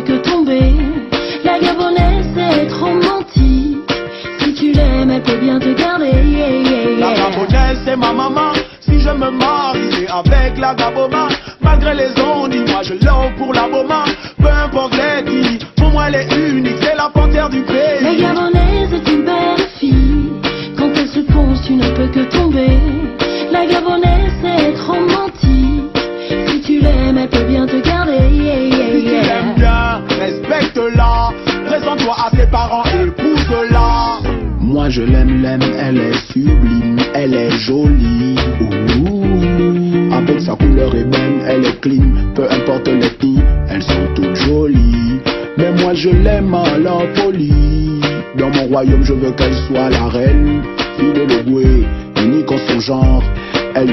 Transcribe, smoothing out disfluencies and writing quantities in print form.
que tomber. La Gabonaise c'est trop romantique. Si tu l'aimes elle peut bien te garder. La Gabonaise c'est ma maman. Si je me marie c'est avec la Gaboma. Malgré les ondes, moi je l'offre pour la Boma. Peu importe les qui, pour moi elle est unique, c'est la panthère du pays. La Gabonaise est une belle fille. Quand elle se pose tu ne peux que tomber. La Gabonaise c'est trop romantique. Si tu l'aimes elle peut bien te garder. Si tu l'aimes bien, respecte-la. Présente-toi à ses parents, épouse-la. Moi je l'aime, elle est sublime, elle est jolie. Avec sa couleur ébène, elle est clean. Peu importe les filles, elles sont toutes jolies. Mais moi je l'aime à la folie. Dans mon royaume je veux qu'elle soit la reine. Fille de l'Ougoué, unique en son genre. Elle